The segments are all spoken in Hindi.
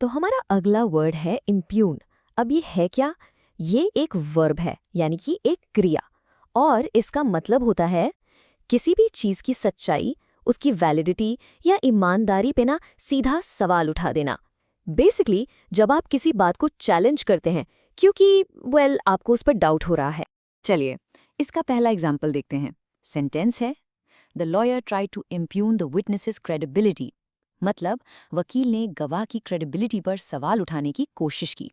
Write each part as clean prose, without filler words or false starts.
तो हमारा अगला वर्ड है इम्प्यून। अब ये है क्या? ये एक वर्ब है, यानी कि एक क्रिया, और इसका मतलब होता है किसी भी चीज की सच्चाई, उसकी वैलिडिटी या ईमानदारी पे ना सीधा सवाल उठा देना। बेसिकली जब आप किसी बात को चैलेंज करते हैं क्योंकि आपको उस पर डाउट हो रहा है। चलिए, इसका पहला एग्जाम्पल देखते हैं। सेंटेंस है, the lawyer try to impugn the witness's credibility. मतलब वकील ने गवाह की क्रेडिबिलिटी पर सवाल उठाने की कोशिश की।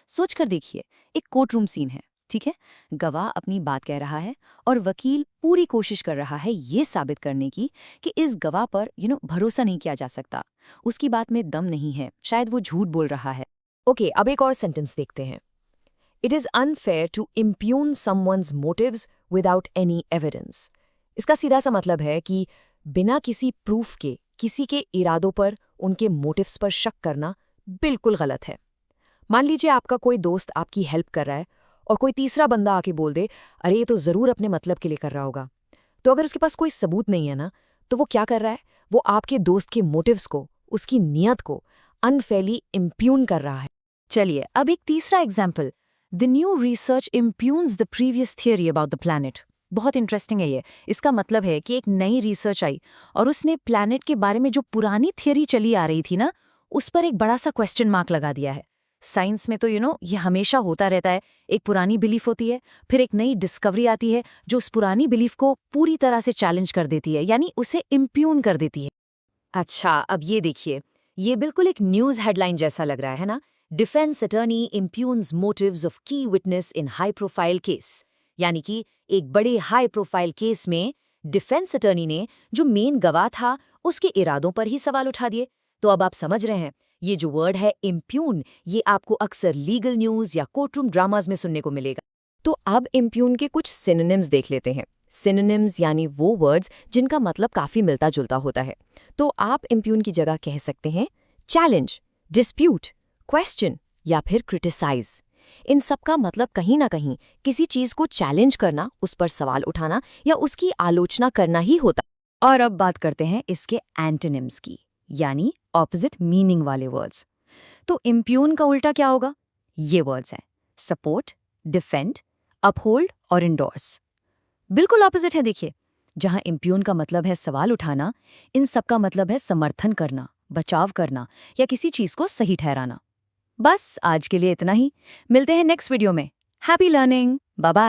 सोचकर देखिए, एक कोर्ट रूम सीन है, ठीक है। गवाह अपनी बात कह रहा है और वकील पूरी कोशिश कर रहा है ये साबित करने की कि इस गवाह पर भरोसा नहीं किया जा सकता, उसकी बात में दम नहीं है, शायद वो झूठ बोल रहा है। ओके, अब एक और सेंटेंस देखते हैं। It is unfair to impugn someone's motives without any evidence. इसका सीधा सा मतलब है कि बिना किसी प्रूफ के किसी के इरादों पर, उनके मोटिव्स पर शक करना बिल्कुल गलत है। मान लीजिए आपका कोई दोस्त आपकी हेल्प कर रहा है और कोई तीसरा बंदा आके बोल दे, अरे ये तो जरूर अपने मतलब के लिए कर रहा होगा। तो अगर उसके पास कोई सबूत नहीं है ना, तो वो क्या कर रहा है? वो आपके दोस्त के मोटिव्स को, उसकी नीयत को अनफेयरली इम्प्यून कर रहा है। चलिए, अब एक तीसरा example. The new research impugns the previous theory about the planet. बहुत इंटरेस्टिंग है ये। इसका मतलब है कि एक नई रिसर्च आई और उसने प्लैनेट के बारे में जो पुरानी थियरी चली आ रही थी ना, उस पर एक बड़ा सा क्वेश्चन मार्क लगा दिया है। साइंस में तो ये हमेशा होता रहता है। एक पुरानी बिलीफ होती है, फिर एक नई डिस्कवरी आती है जो उस पुरानी बिलीफ को पूरी तरह से चैलेंज कर देती है, यानी उसे इम्प्यून कर देती है। अच्छा, अब ये देखिए, ये बिल्कुल एक न्यूज़ हेडलाइन जैसा लग रहा है ना? डिफेंस अटर्नी इम्प्यून्स मोटिव्स ऑफ की witness in high profile case. यानी कि एक बड़े हाई प्रोफाइल केस में डिफेंस अटर्नी ने जो मेन गवाह था उसके इरादों पर ही सवाल उठा दिए। तो अब आप समझ रहे हैं, ये जो वर्ड है इम्प्यून, ये आपको अक्सर लीगल न्यूज़ या कोर्टरूम ड्रामाज में सुनने को मिलेगा। तो अब इम्प्यून के कुछ सिनोनिम्स देख लेते हैं। सिनोनिम्स यानी वो वर्ड्स जिनका मतलब काफ़ी मिलता जुलता होता है। तो आप इम्प्यून की जगह कह सकते हैं चैलेंज, डिस्प्यूट, क्वेश्चन या फिर क्रिटिसाइज। इन सब का मतलब कहीं ना कहीं किसी चीज को चैलेंज करना, उस पर सवाल उठाना या उसकी आलोचना करना ही होता। और अब बात करते हैं इसके एंटोनिम्स की, यानी ऑपोजिट मीनिंग वाले वर्ड्स। तो इम्प्यून का उल्टा क्या होगा? ये वर्ड्स हैं सपोर्ट, डिफेंड, अपहोल्ड और इंडोर्स। बिल्कुल ऑपोजिट है। देखिए, जहां इम्प्यून का मतलब है सवाल उठाना, इन सब का मतलब है समर्थन करना, बचाव करना या किसी चीज को सही ठहराना। बस आज के लिए इतना ही। मिलते हैं नेक्स्ट वीडियो में। Happy learning. Bye bye.